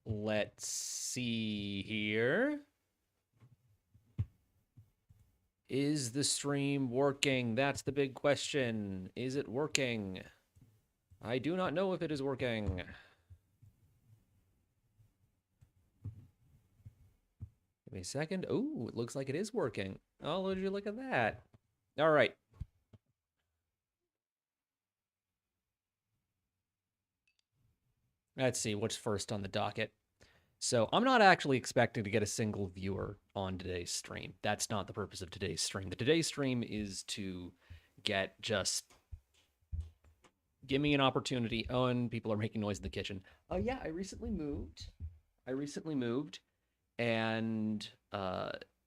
Let's see here. Is the stream working? That's the big question. Is it working? I do not know if it is working. Give me a second. Oh, it looks like it is working. Oh, would you look at that? All right. Let's see what's first on the docket. So I'm not actually expecting to get a single viewer on today's stream. That's not the purpose of today's stream. Today's stream is to get just give me an opportunity. Oh, and people are making noise in the kitchen. Oh yeah, I recently moved. And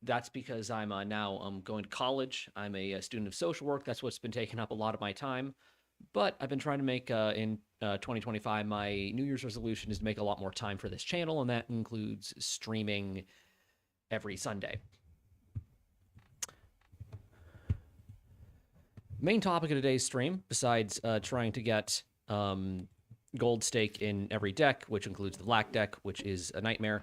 that's because I'm now going to college. I'm a student of social work. That's what's been taking up a lot of my time. But I've been trying to make in 2025, my New Year's resolution is to make a lot more time for this channel, and that includes streaming every Sunday. Main topic of today's stream, besides trying to get gold stake in every deck, which includes the black deck, which is a nightmare,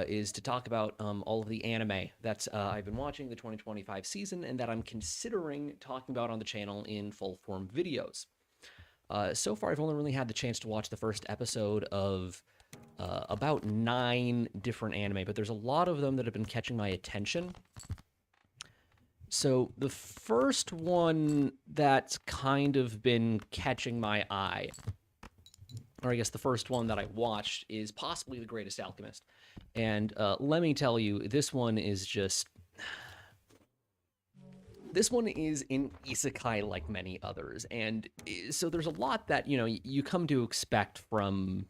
is to talk about all of the anime that I've been watching the 2025 season and that I'm considering talking about on the channel in full form videos. So far, I've only really had the chance to watch the first episode of about 9 different anime, but there's a lot of them that have been catching my attention. So the first one that's kind of been catching my eye, or I guess the first one that I watched, is possibly The Greatest Alchemist. And let me tell you, this one is just... This one is an isekai like many others. And so there's a lot that, you come to expect from,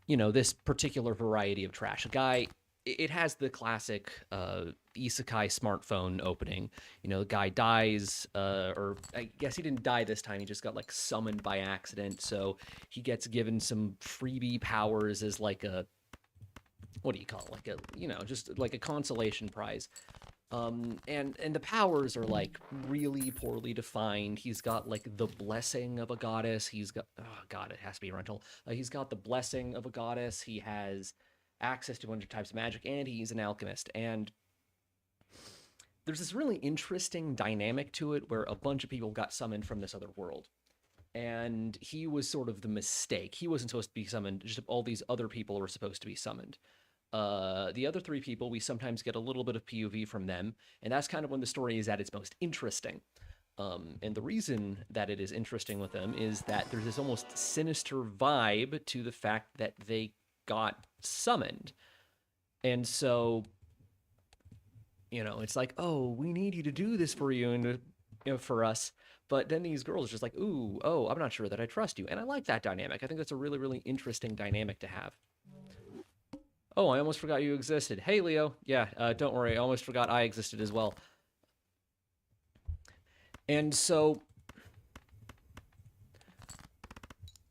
this particular variety of trash. A guy... It has the classic isekai smartphone opening. The guy dies, or I guess he didn't die this time. He just got like summoned by accident. So he gets given some freebie powers as like a, what do you call it? Like a, just like a consolation prize. And the powers are like really poorly defined. He's got like the blessing of a goddess. He's got, oh God, it has to be a rental. He's got the blessing of a goddess. He has access to 100 types of magic, and he's an alchemist. And there's this really interesting dynamic to it where a bunch of people got summoned from this other world. And he was sort of the mistake. He wasn't supposed to be summoned, just all these other people were supposed to be summoned. The other 3 people, we sometimes get a little bit of POV from them, and that's kind of when the story is at its most interesting. And the reason that it is interesting with them is that there's this almost sinister vibe to the fact that they got summoned. And so, it's like, oh, we need you to do this for you and for us. But then these girls are just like, ooh, oh, I'm not sure that I trust you. And I like that dynamic. I think that's a really, really interesting dynamic to have. Oh, I almost forgot you existed. Hey, Leo. Yeah, don't worry. I almost forgot I existed as well. And so,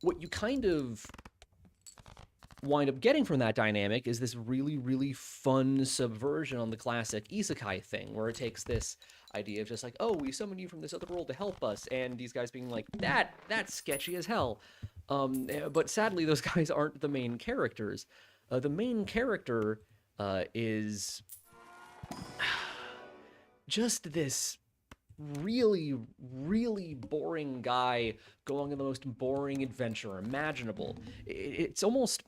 what you kind of wind up getting from that dynamic is this really, really fun subversion on the classic isekai thing, where it takes this idea of just like, oh, we summoned you from this other world to help us, and these guys being like, that's sketchy as hell. But sadly, those guys aren't the main characters. The main character is just this really, really boring guy going on the most boring adventure imaginable. It's almost...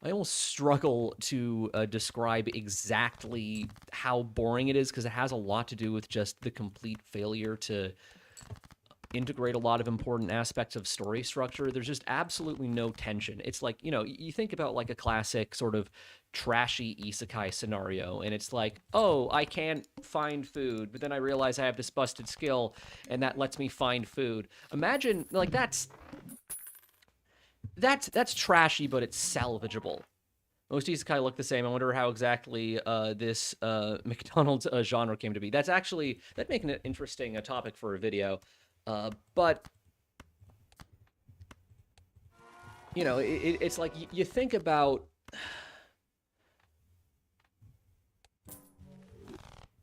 I almost struggle to describe exactly how boring it is, because it has a lot to do with just the complete failure to integrate a lot of important aspects of story structure. There's just absolutely no tension. It's like, you think about like a classic sort of trashy isekai scenario, and it's like, oh, I can't find food, but then I realize I have this busted skill, and that lets me find food. Imagine, like, that's trashy, but it's salvageable. Most isekai look the same. I wonder how exactly this McDonald's genre came to be. That'd make an interesting topic for a video. But, it's like, you think about,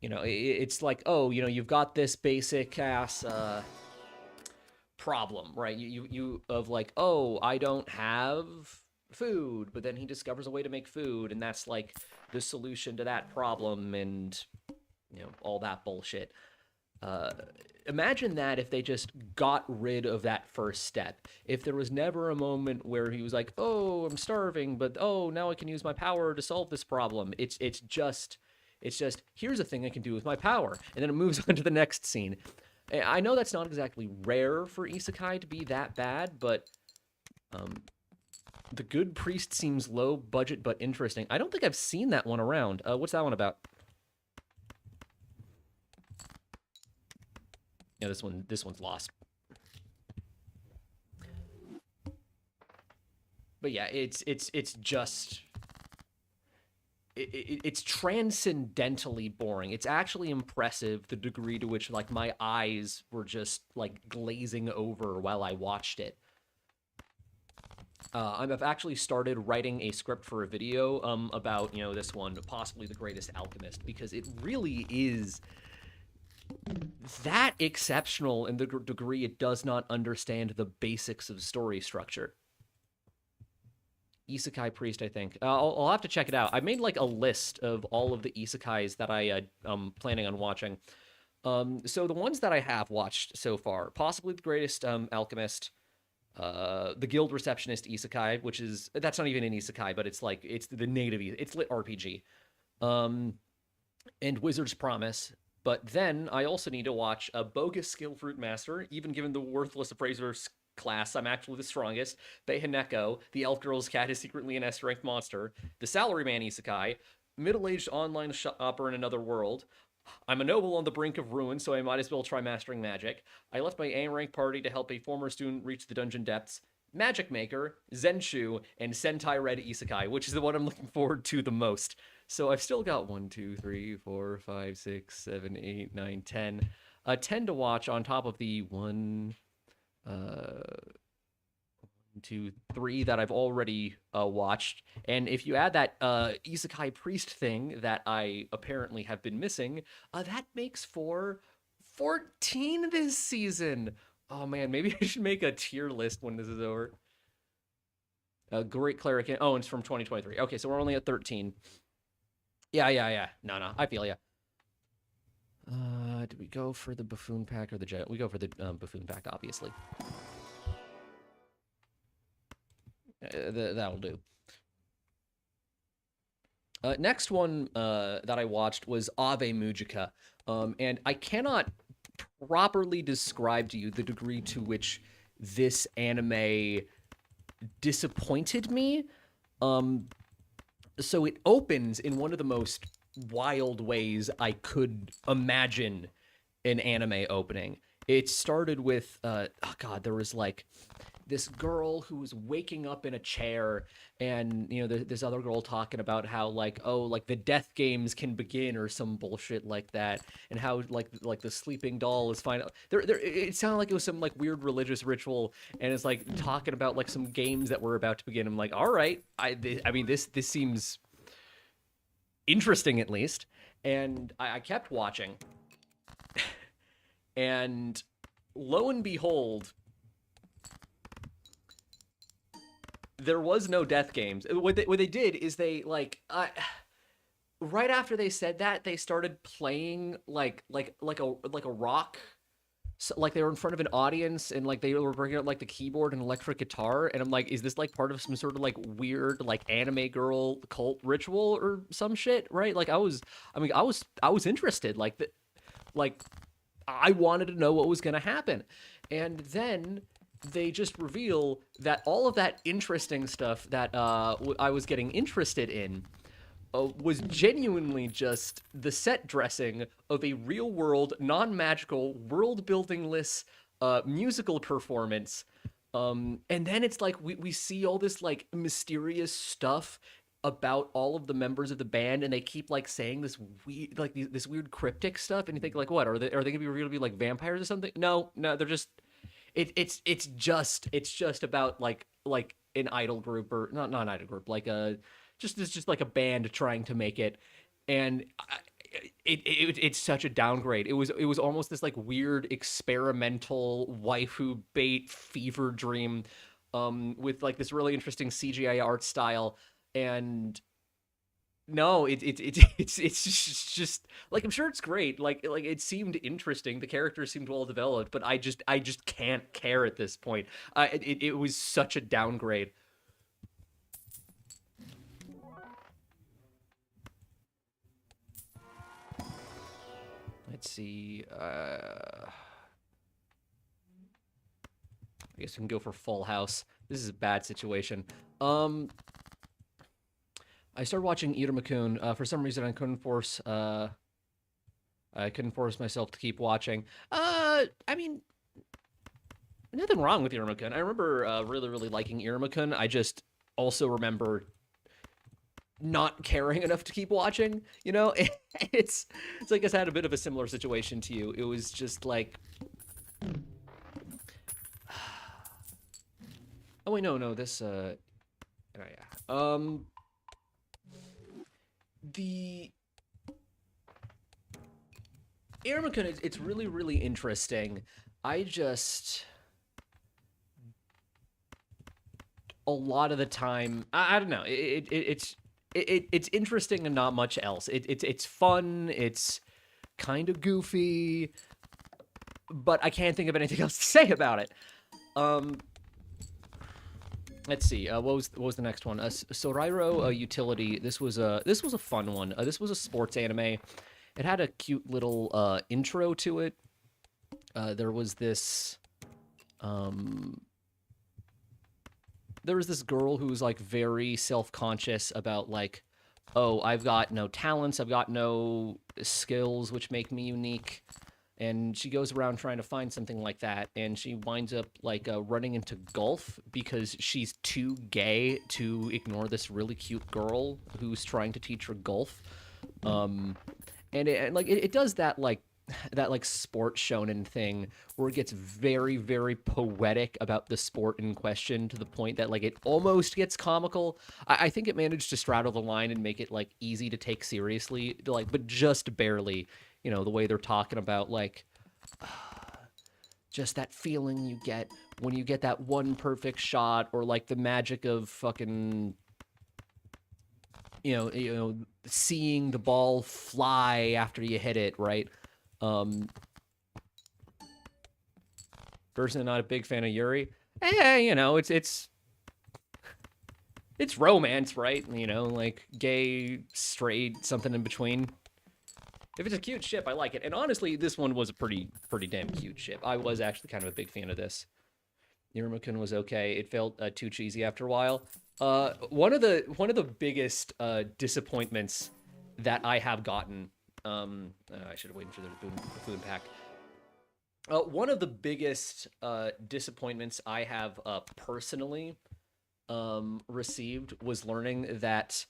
it's like, oh, you've got this basic ass problem, right? You of like, oh, I don't have food, but then he discovers a way to make food, and that's like the solution to that problem, and all that bullshit. Uh, Imagine that if they just got rid of that first step. If there was never a moment where he was like, "Oh, I'm starving, but oh, now I can use my power to solve this problem." It's just here's a thing I can do with my power, and then it moves on to the next scene. I know that's not exactly rare for isekai to be that bad, but um, the Good Priest seems low budget but interesting. I don't think I've seen that one around. What's that one about? Yeah, this one's lost. But yeah, it's just it's transcendentally boring. It's actually impressive the degree to which like my eyes were just like glazing over while I watched it. I've actually started writing a script for a video about this one, possibly the greatest alchemist, because it really is that exceptional in the degree it does not understand the basics of story structure. Isekai Priest, I think. I'll have to check it out. I made like a list of all of the isekais that I planning on watching. So the ones that I have watched so far, possibly the greatest alchemist, the guild receptionist isekai, which is that's not even an isekai, but it's the native it's lit RPG, um, and Wizard's Promise. But then I also need to watch a bogus skill fruit master, even given the worthless appraiser's class, I'm actually the strongest. Beihaneko, the elf girl's cat is secretly an S-ranked monster. The salaryman isekai, middle-aged online shopper in another world. I'm a noble on the brink of ruin, so I might as well try mastering magic. I left my A-rank party to help a former student reach the dungeon depths. Magic Maker, Zenshu, and Sentai Red Isekai, which is the one I'm looking forward to the most. So I've still got 1, 2, 3, 4, 5, 6, 7, 8, 9, 10. 10 to watch on top of the 1, 2, 3 that I've already watched. And if you add that Isekai Priest thing that I apparently have been missing, that makes for 14 this season. Oh man, maybe I should make a tier list when this is over. Great Cleric. Oh, and it's from 2023. Okay, so we're only at 13. Yeah. No, I feel ya. Do we go for the buffoon pack or the jet? We go for the buffoon pack, obviously. That'll do. Next one that I watched was Ave Mujica, and I cannot properly describe to you the degree to which this anime disappointed me. So it opens in one of the most wild ways I could imagine an anime opening. It started with, there was like this girl who was waking up in a chair, and this other girl talking about how like the death games can begin or some bullshit like that, and how like the sleeping doll is fine. It sounded like it was some like weird religious ritual, and it's like talking about like some games that were about to begin. I'm like, all right, I mean this seems interesting at least, and I kept watching, and lo and behold, there was no death games. What they did is they like right after they said that, they started playing like a rock. So, like they were in front of an audience and like they were bringing out like the keyboard and electric guitar, and I'm like, is this like part of some sort of like weird like anime girl cult ritual or some shit, right? Like I was interested, like I wanted to know what was gonna happen, and then they just reveal that all of that interesting stuff that I was getting interested in was genuinely just the set dressing of a real-world, non-magical, world-buildingless musical performance. And then it's like we see all this like mysterious stuff about all of the members of the band, and they keep like saying this weird this weird cryptic stuff, and you think like, what are they gonna be revealed to be like vampires or something? No, they're just it's just about like an idol group, or not an idol group, like just like a band trying to make it, and it's such a downgrade. It was almost this like weird experimental waifu bait fever dream. with like this really interesting CGI art style. And no, it's just like, I'm sure it's great. Like it seemed interesting. The characters seemed well developed, but I just can't care at this point. It was such a downgrade. Let's see. I guess we can go for Full House. This is a bad situation. Um, I started watching Iruma-kun. For some reason, I couldn't force myself to keep watching. I mean, nothing wrong with Iruma-kun. I remember really, really liking Iruma-kun. I just also remember not caring enough to keep watching. You know, it's like I had a bit of a similar situation to you. It was just like, oh wait, no, this oh, yeah. The Iruma-kun, it's really, really interesting. I just, a lot of the time, I don't know. It's interesting and not much else. It's fun. It's kind of goofy, but I can't think of anything else to say about it. Let's see. What was the next one? Sorairo Utility. This was a fun one. This was a sports anime. It had a cute little intro to it. There was this girl who was like very self-conscious about like, oh, I've got no talents, I've got no skills which make me unique. And she goes around trying to find something like that, and she winds up like running into golf because she's too gay to ignore this really cute girl who's trying to teach her golf. And it does that like sport shonen thing where it gets very, very poetic about the sport in question to the point that like it almost gets comical. I think it managed to straddle the line and make it like easy to take seriously, like, but just barely. You know, the way they're talking about like just that feeling you get when you get that one perfect shot, or like the magic of fucking seeing the ball fly after you hit it, right? Personally, not a big fan of Yuri. It's romance, right? You know, like gay, straight, something in between. If it's a cute ship, I like it. And honestly, this one was a pretty damn cute ship. I was actually kind of a big fan of this. Iruma-kun was okay. It felt too cheesy after a while. One of the biggest disappointments that I have gotten. I should have waited for the food pack. One of the biggest disappointments I have personally received was learning that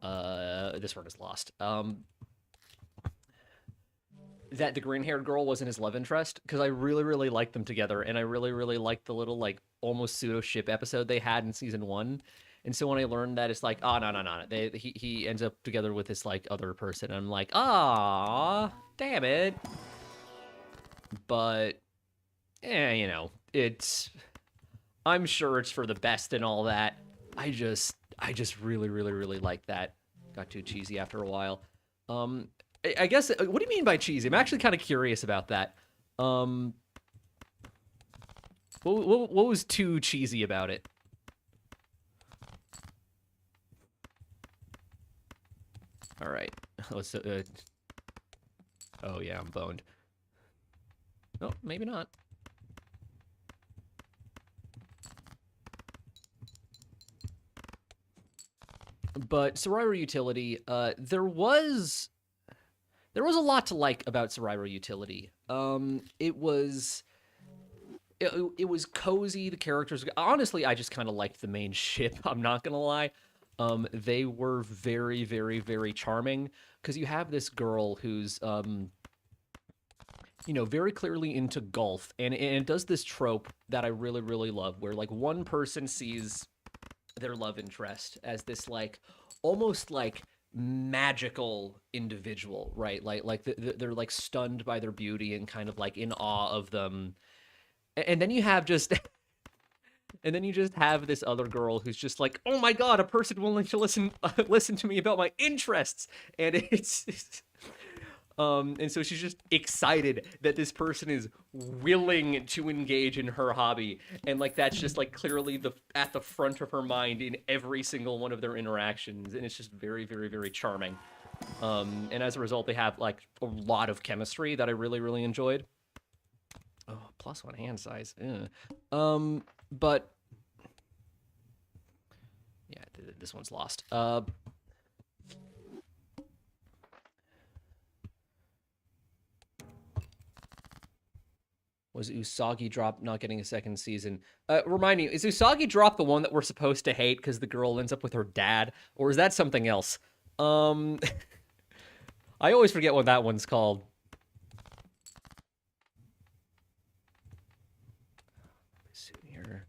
this word is lost. That the green-haired girl wasn't his love interest, because I really, really liked them together, and I really, really liked the little, like, almost pseudo-ship episode they had in season 1. And so when I learned that, it's like, oh, no. He ends up together with this, like, other person, and I'm like, ah, damn it. But, I'm sure it's for the best and all that. I just really, really, really like that. Got too cheesy after a while. I guess, what do you mean by cheesy? I'm actually kind of curious about that. What was too cheesy about it? All right, let's. Oh yeah, I'm boned. Oh, maybe not. But Saraira Utility, there was a lot to like about Saraira Utility. It was cozy. The characters, honestly, I just kind of liked the main ship. I'm not gonna lie. They were very, very, very charming, because you have this girl who's very clearly into golf, and it does this trope that I really, really love, where like one person sees their love interest as this like almost like magical individual, right? Like they're like stunned by their beauty and kind of like in awe of them. And then you have just And then you just have this other girl who's just like, "Oh my god, a person willing to listen to me about my interests," and and so she's just excited that this person is willing to engage in her hobby, and like that's just like clearly the at the front of her mind in every single one of their interactions, and it's just very, very, very charming. And as a result, they have like a lot of chemistry that I really, really enjoyed. Oh, +1 hand size. Ugh. But yeah, this one's lost. Was Usagi Drop not getting a second season? Remind me, is Usagi Drop the one that we're supposed to hate because the girl ends up with her dad, or is that something else? I always forget what that one's called. Here.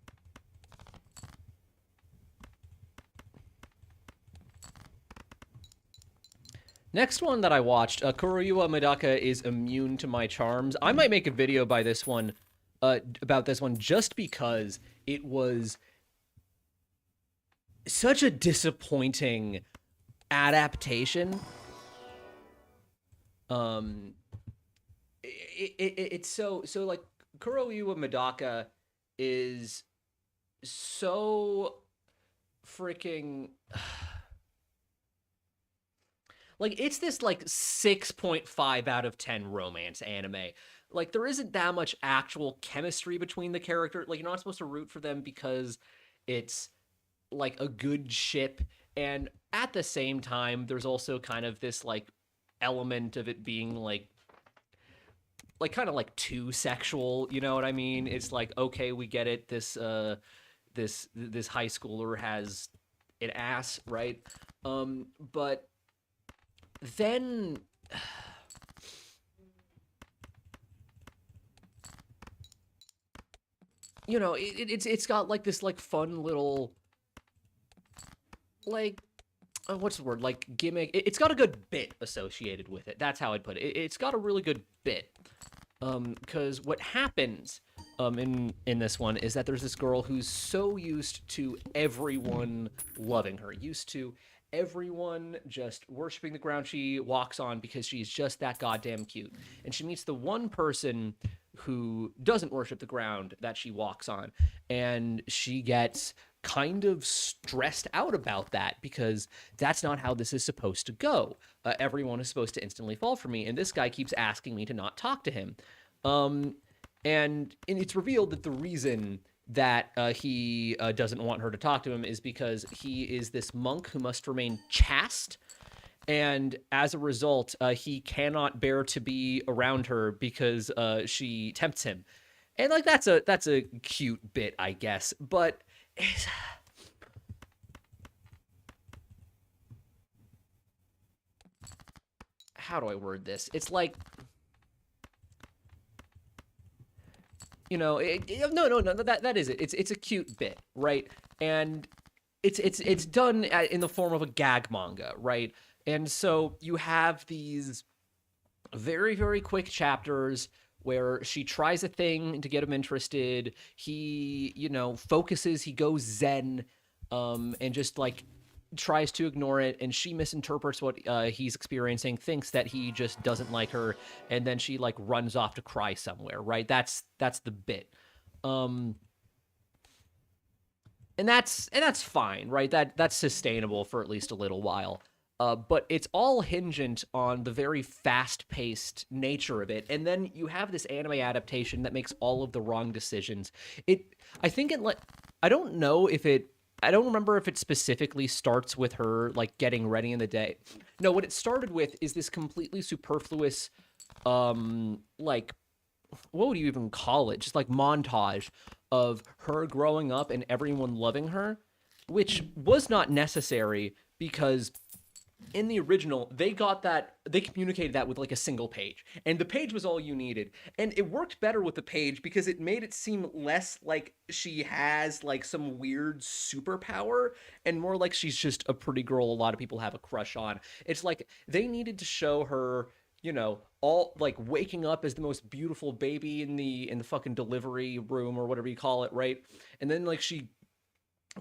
Next one that I watched, Kuroyuwa Medaka is immune to my charms. I might make a video by this one, about this one, just because it was such a disappointing adaptation. It's so like Kuroyuwa Medaka is so freaking like it's this like 6.5 out of 10 romance anime. Like there isn't that much actual chemistry between the characters. Like you're not supposed to root for them because it's like a good ship, and at the same time there's also kind of this like element of it being like kind of like too sexual, you know what I mean? It's like, okay, we get it. This high schooler has an ass, right? But then you know, it's got like this like fun little like what's the word, like gimmick. It's got a good bit associated with it. That's how I'd put it. It's got a really good bit. Because what happens in this one is that there's this girl who's so used to everyone loving her, used to everyone just worshiping the ground she walks on because she's just that goddamn cute. And she meets the one person who doesn't worship the ground that she walks on, and she gets kind of stressed out about that because that's not how this is supposed to go. Everyone is supposed to instantly fall for me, and this guy keeps asking me to not talk to him. And it's revealed that the reason that he doesn't want her to talk to him is because he is this monk who must remain chaste, and as a result, he cannot bear to be around her because she tempts him. And like that's a cute bit, I guess, but how do I word this? It's like, you know, no, that is it. It's a cute bit, right? And it's done in the form of a gag manga, right? And so you have these very, very quick chapters where she tries a thing to get him interested. He, you know, focuses, he goes zen, and just like tries to ignore it, and she misinterprets what he's experiencing, thinks that he just doesn't like her, and then she like runs off to cry somewhere, right? That's the bit. And that's fine, right? That's sustainable for at least a little while. But it's all hingent on the very fast-paced nature of it, and then you have this anime adaptation that makes all of the wrong decisions. I think I don't know if it, I don't remember if it specifically starts with her like getting ready in the day. No, what it started with is this completely superfluous, like what would you even call it? Just like montage of her growing up and everyone loving her, which was not necessary because in the original, they communicated that with like a single page, and the page was all you needed. And it worked better with the page because it made it seem less like she has like some weird superpower and more like she's just a pretty girl a lot of people have a crush on. It's like they needed to show her, all like waking up as the most beautiful baby in the fucking delivery room or whatever you call it, right? And then like she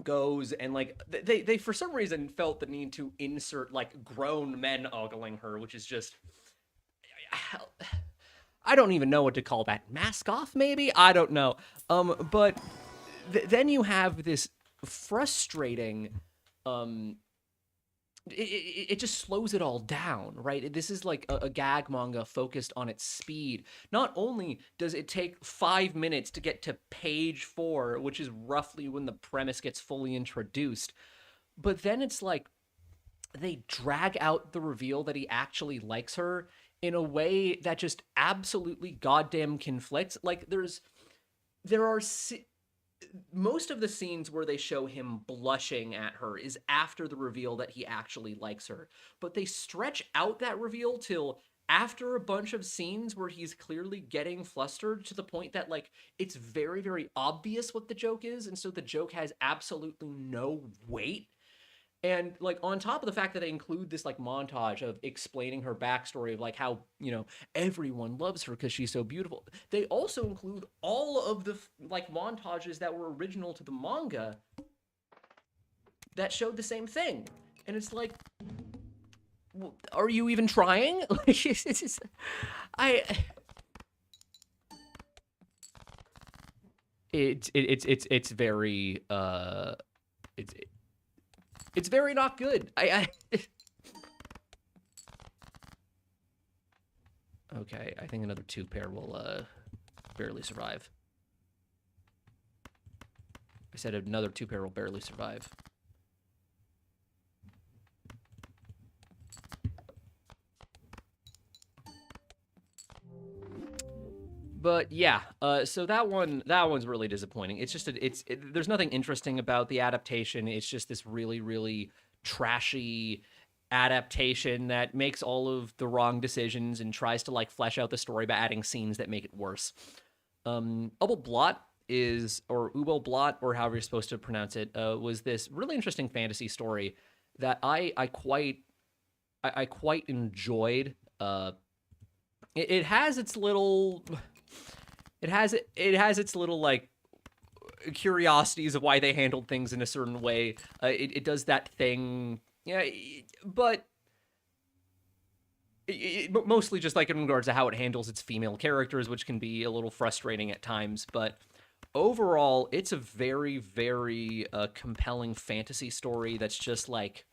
goes and like they for some reason felt the need to insert like grown men ogling her, which is just I don't even know what to call that. Mask off, maybe? I don't know. But then you have this frustrating um it just slows it all down, right? This is like a gag manga focused on its speed. Not only does it take 5 minutes to get to page 4, which is roughly when the premise gets fully introduced, but then it's like they drag out the reveal that he actually likes her in a way that just absolutely goddamn conflicts. Like there are most of the scenes where they show him blushing at her is after the reveal that he actually likes her. But they stretch out that reveal till after a bunch of scenes where he's clearly getting flustered to the point that like it's very very obvious what the joke is, and so the joke has absolutely no weight. And like on top of the fact that they include this like montage of explaining her backstory of like how everyone loves her because she's so beautiful, they also include all of the like montages that were original to the manga that showed the same thing. And it's like, well, are you even trying? Like, it's just, I it's very it's very not good. Okay, I think another 2 pair will barely survive. I said another 2 pair will barely survive. But yeah, so that one's really disappointing. It's just there's nothing interesting about the adaptation. It's just this really really trashy adaptation that makes all of the wrong decisions and tries to like flesh out the story by adding scenes that make it worse. Ubel Blot is, or Ubel Blot, or however you're supposed to pronounce it, was this really interesting fantasy story that I quite enjoyed. It has its little it has its little like curiosities of why they handled things in a certain way. It does that thing, yeah, but mostly just like in regards to how it handles its female characters, which can be a little frustrating at times. But overall, it's a very very compelling fantasy story that's just like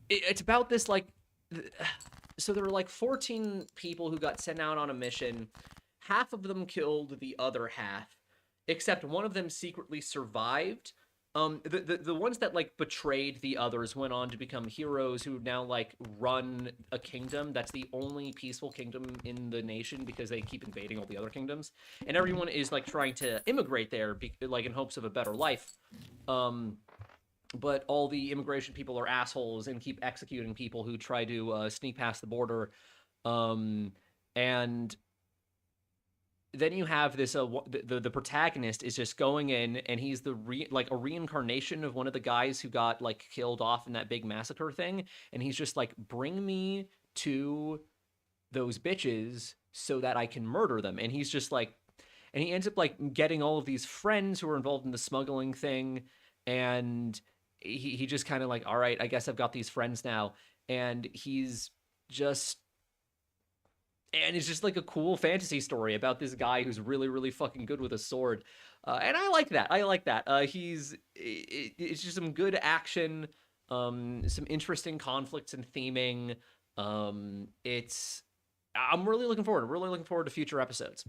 it's about this like. So there were like 14 people who got sent out on a mission. Half of them killed the other half, except one of them secretly survived. The ones that like betrayed the others went on to become heroes who now like run a kingdom that's the only peaceful kingdom in the nation because they keep invading all the other kingdoms, and everyone is like trying to immigrate there, like in hopes of a better life. But all the immigration people are assholes and keep executing people who try to sneak past the border. And then you have this the protagonist is just going in, and he's like a reincarnation of one of the guys who got like killed off in that big massacre thing, and he's just like, bring me to those bitches so that I can murder them. And he's just like, and he ends up like getting all of these friends who are involved in the smuggling thing, and he just kind of like, all right, I guess I've got these friends now. And he's just, and it's just like a cool fantasy story about this guy who's really really fucking good with a sword, and I like that. It's just some good action, some interesting conflicts and theming. I'm really looking forward to future episodes.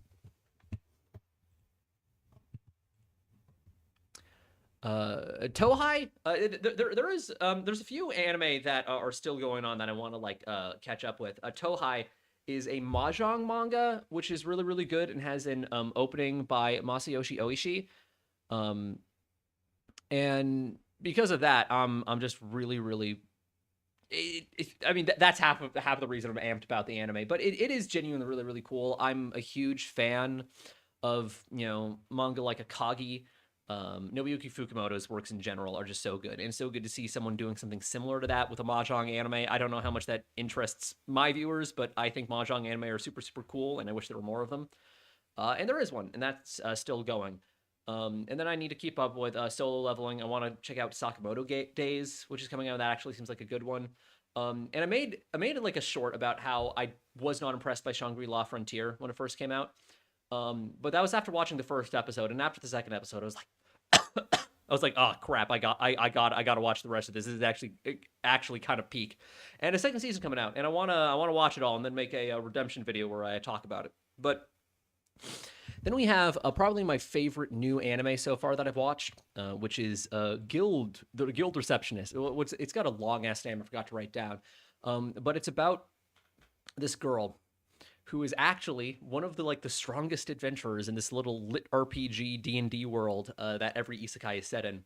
Tohai, there's a few anime that are still going on that I want to like catch up with. Tohai is a mahjong manga, which is really really good and has an opening by Masayoshi Oishi, and because of that, I'm just really really. I mean, that's half of the reason I'm amped about the anime, but it is genuinely really really cool. I'm a huge fan of manga like Akagi. Nobuyuki Fukumoto's works in general are just so good, and it's so good to see someone doing something similar to that with a mahjong anime. I don't know how much that interests my viewers, but I think mahjong anime are super super cool, and I wish there were more of them. And there is one, and that's still going. And then I need to keep up with solo leveling. I want to check out Sakamoto Days, which is coming out. That actually seems like a good one. And I made like a short about how I was not impressed by Shangri-La Frontier when it first came out. But that was after watching the first episode, and after the second episode, I was like, oh crap, I gotta watch the rest of this. This is actually kind of peak. And a second season coming out, and I wanna watch it all and then make a redemption video where I talk about it. But then we have probably my favorite new anime so far that I've watched, which is the Guild Receptionist. It's got a long ass name I forgot to write down, but it's about this girl who is actually one of the strongest adventurers in this little lit RPG D&D world that every isekai is set in.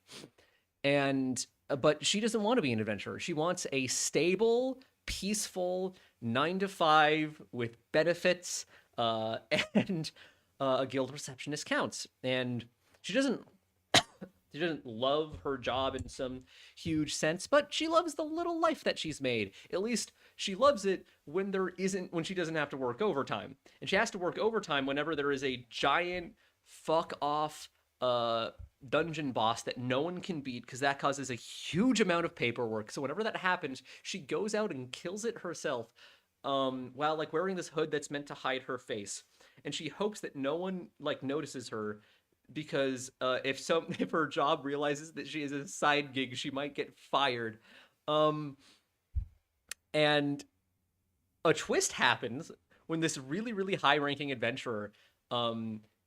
And but she doesn't want to be an adventurer. She wants a stable, peaceful 9 to 5 with benefits and a guild receptionist counts. And she doesn't she doesn't love her job in some huge sense, but she loves the little life that she's made. At least she loves it when she doesn't have to work overtime. And she has to work overtime whenever there is a giant fuck off dungeon boss that no one can beat, because that causes a huge amount of paperwork. So whenever that happens, she goes out and kills it herself, while like wearing this hood that's meant to hide her face. And she hopes that no one like notices her, because if her job realizes that she is a side gig, she might get fired. And a twist happens when this really really high ranking adventurer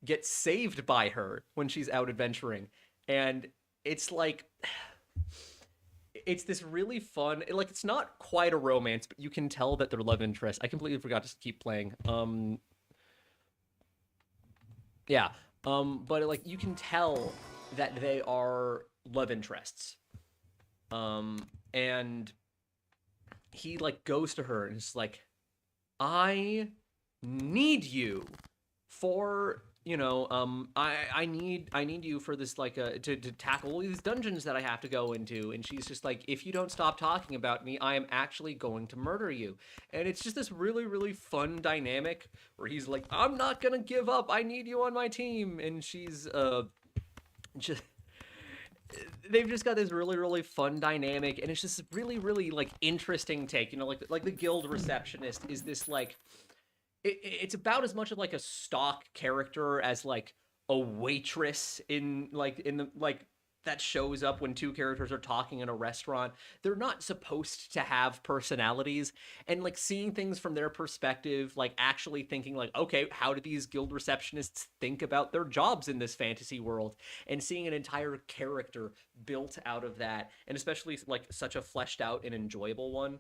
gets saved by her when she's out adventuring, and it's like it's this really fun, like it's not quite a romance, but you can tell that they're love interest. I completely forgot to keep playing. Yeah. But like you can tell that they are love interests. And he like goes to her and is like, I need you for I need you for this to tackle all these dungeons that I have to go into. And she's just like, if you don't stop talking about me, I am actually going to murder you. And it's just this really really fun dynamic where he's like, I'm not gonna give up, I need you on my team. And she's just they've just got this really really fun dynamic, and it's just really really like interesting take. Like the guild receptionist is this like it's about as much of like a stock character as like a waitress in the that shows up when two characters are talking in a restaurant. They're not supposed to have personalities, and like seeing things from their perspective, like actually thinking like, okay, how do these guild receptionists think about their jobs in this fantasy world, and seeing an entire character built out of that, and especially like such a fleshed out and enjoyable one.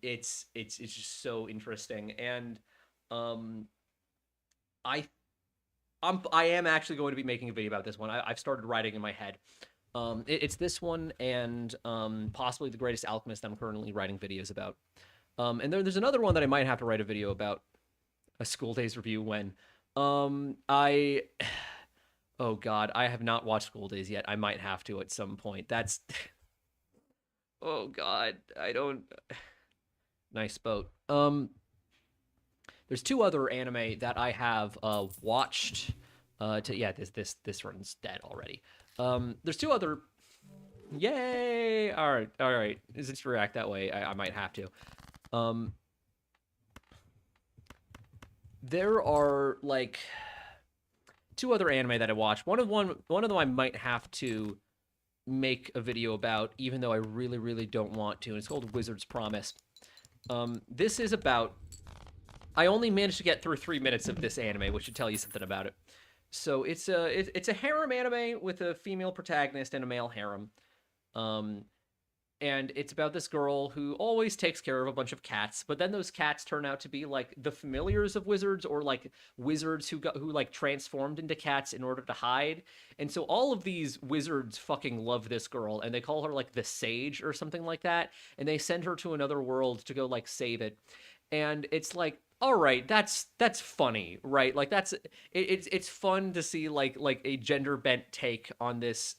It's just so interesting. And I I am actually going to be making a video about this one. I've started writing in my head. It's this one and possibly The Greatest Alchemist I'm currently writing videos about. And there's another one that I might have to write a video about, a School Days review when. I oh god, I have not watched School Days yet. I might have to at some point. That's oh god, I don't. Nice boat. There's two other anime that I have watched. This one's dead already. There's two other. Yay! All right. Since you react that way, I might have to. There are like two other anime that I watched. One of them I might have to make a video about, even though I really really don't want to. And it's called Wizard's Promise. This is about. I only managed to get through 3 minutes of this anime, which should tell you something about it. So it's a harem anime with a female protagonist and a male harem. And it's about this girl who always takes care of a bunch of cats, but then those cats turn out to be like the familiars of wizards, or like wizards who like transformed into cats in order to hide. And so all of these wizards fucking love this girl, and they call her like the Sage or something like that, and they send her to another world to go like save it. And it's like, all right, that's funny, right? Like it's fun to see like a gender bent take on this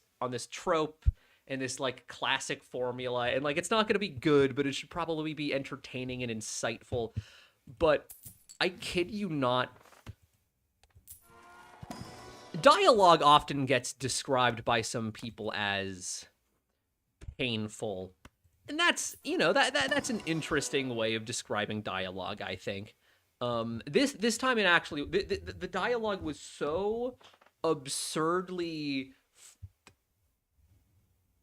trope and this like classic formula, and like it's not going to be good, but it should probably be entertaining and insightful. But I kid you not, dialogue often gets described by some people as painful, and that's, you know, that's an interesting way of describing dialogue, I think. This time it actually, the dialogue was so absurdly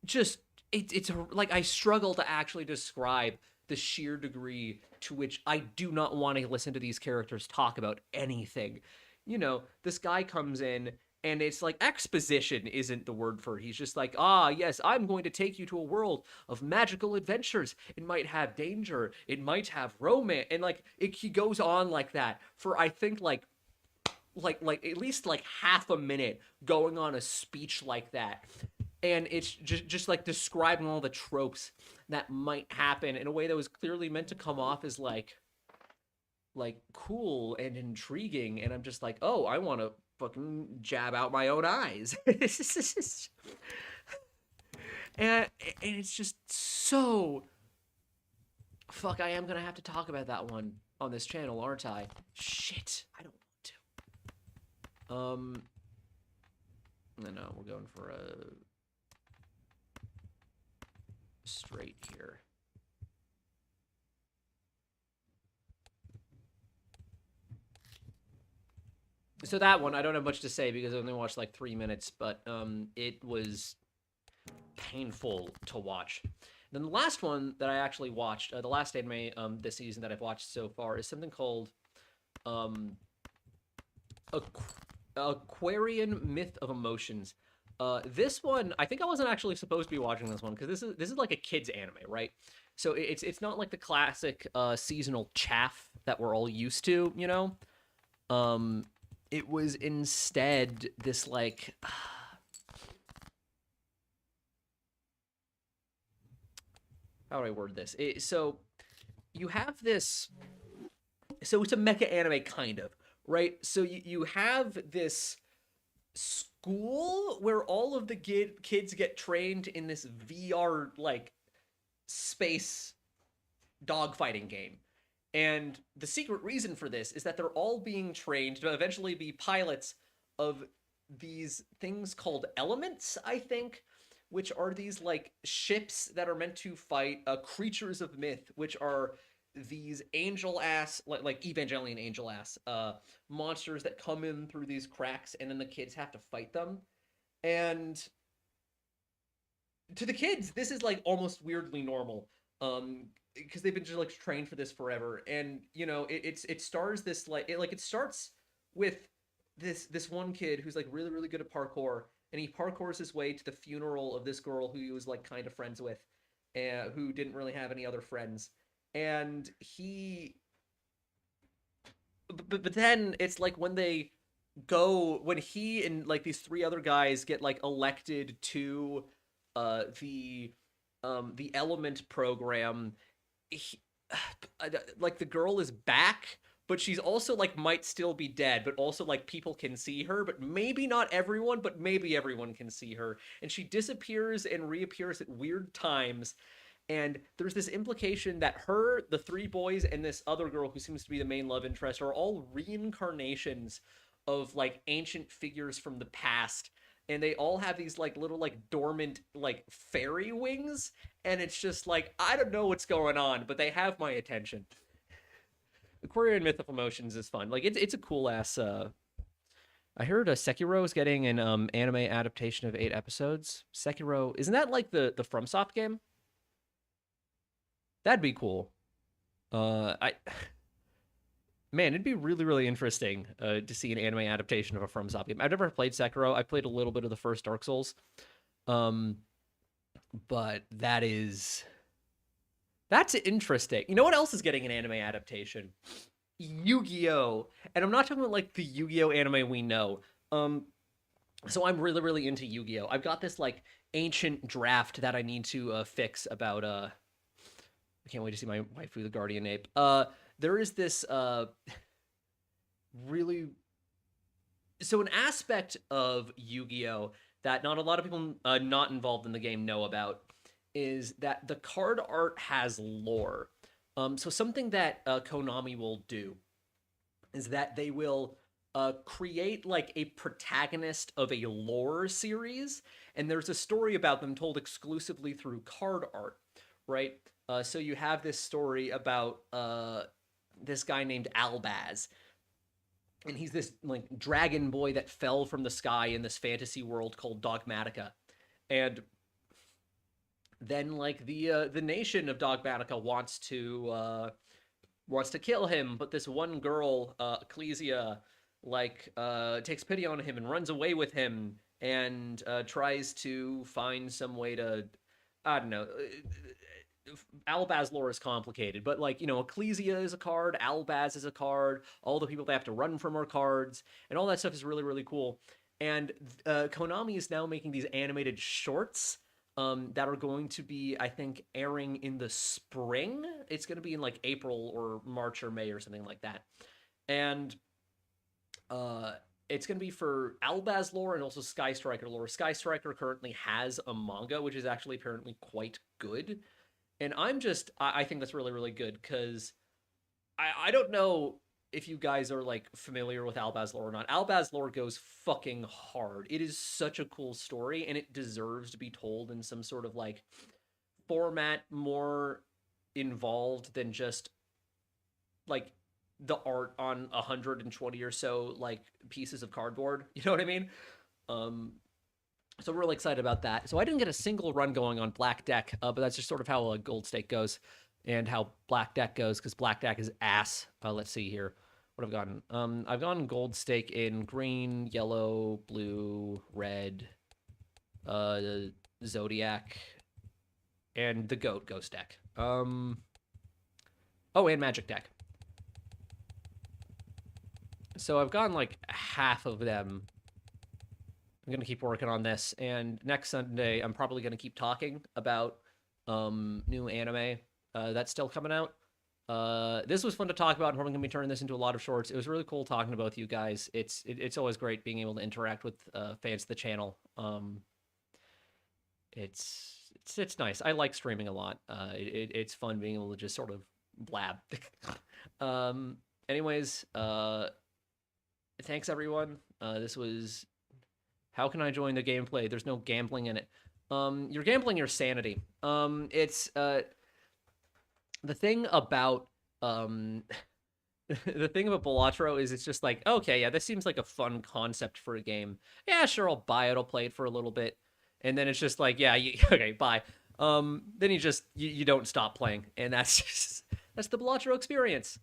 just, it's like I struggle to actually describe the sheer degree to which I do not want to listen to these characters talk about anything. You know, this guy comes in and it's like exposition isn't the word for it. He's just like, ah, yes, I'm going to take you to a world of magical adventures. It might have danger, it might have romance, and like he goes on like that for I think like at least like half a minute going on a speech like that, and it's just like describing all the tropes that might happen in a way that was clearly meant to come off as like cool and intriguing, and I'm just like, oh, I want to fucking jab out my own eyes. And it's just so, fuck, I am gonna have to talk about that one on this channel, aren't I? Shit, I don't want to. No, we're going for a straight here. So that one, I don't have much to say because I only watched like 3 minutes, but it was painful to watch. Then the last one that I actually watched, the last anime this season that I've watched so far, is something called Aquarian Myth of Emotions. This one, I think I wasn't actually supposed to be watching this one because this is like a kids anime, right? So it's not like the classic seasonal chaff that we're all used to, you know. It was instead this like how do I word this? So you have this. So it's a mecha anime kind of, right? So you have this school where all of the kids get trained in this VR like space dogfighting game. And the secret reason for this is that they're all being trained to eventually be pilots of these things called elements, I think, which are these like ships that are meant to fight creatures of myth, which are these angel ass like Evangelion angel ass monsters that come in through these cracks, and then the kids have to fight them. And to the kids, this is like almost weirdly normal. Because they've been just like trained for this forever, and you know it stars this like it starts with this one kid who's like really good at parkour, and he parkours his way to the funeral of this girl who he was like kind of friends with, who didn't really have any other friends, and but then it's like when he and like these three other guys get like elected to the element program. Like the girl is back, but she's also like might still be dead, but also like people can see her, but maybe not everyone, but maybe everyone can see her, and she disappears and reappears at weird times. And there's this implication that her, the three boys, and this other girl who seems to be the main love interest are all reincarnations of like ancient figures from the past, and they all have these like little like dormant like fairy wings, and it's just like I don't know what's going on, but they have my attention. Aquarian Myth of Emotions is fun. Like it's a cool ass. I heard Sekiro is getting an anime adaptation of 8 episodes. Sekiro, isn't that like the FromSoft game? That'd be cool. I Man, it'd be really interesting to see an anime adaptation of a FromSoft game. I've never played Sekiro. I played a little bit of the first Dark Souls, but that's interesting. You know what else is getting an anime adaptation? Yu-Gi-Oh! And I'm not talking about like the Yu-Gi-Oh! Anime we know. So I'm really into Yu-Gi-Oh! I've got this like ancient draft that I need to fix about I can't wait to see my waifu, the Guardian Ape. there is this really so an aspect of Yu-Gi-Oh that not a lot of people not involved in the game know about is that the card art has lore. So something that Konami will do is that they will create like a protagonist of a lore series, and there's a story about them told exclusively through card art, right? So you have this story about this guy named Albaz, and he's this like dragon boy that fell from the sky in this fantasy world called Dogmatica, and then like the nation of Dogmatica wants to kill him, but this one girl, Ecclesia, takes pity on him and runs away with him and tries to find some way to, I don't know. Albaz lore is complicated, but like Ecclesia is a card, Albaz is a card. All the people they have to run from are cards, and all that stuff is really really cool. And Konami is now making these animated shorts that are going to be, I think, airing in the spring. It's going to be in like April or March or May or something like that. And it's going to be for Albaz lore and also Sky Striker lore. Sky Striker currently has a manga, which is actually apparently quite good. And I think that's really, really good because I don't know if you guys are like familiar with Albaz lore or not. Albaz lore goes fucking hard. It is such a cool story, and it deserves to be told in some sort of like format more involved than just like the art on 120 or so like pieces of cardboard. You know what I mean? Um, so we're really excited about that. So I didn't get a single run going on Black Deck, but that's just sort of how a Gold Stake goes and how Black Deck goes because Black Deck is ass. Let's see here. What I've gotten. I've gotten Gold Stake in green, yellow, blue, red, Zodiac, and the Ghost deck. Oh, and Magic Deck. So I've gotten like half of them. I'm going to keep working on this. And next Sunday, I'm probably going to keep talking about new anime that's still coming out. This was fun to talk about. I'm probably going to be turning this into a lot of shorts. It was really cool talking to both you guys. It's always great being able to interact with fans of the channel. It's nice. I like streaming a lot. It's fun being able to just sort of blab. Anyways, thanks everyone. This was how can I join the gameplay? There's no gambling in it. You're gambling your sanity. It's the thing about the thing about Balatro is it's just like, okay, yeah, this seems like a fun concept for a game. Yeah, sure, I'll buy it. I'll play it for a little bit, and then it's just like, yeah, okay, bye. Then you don't stop playing, and that's the Balatro experience.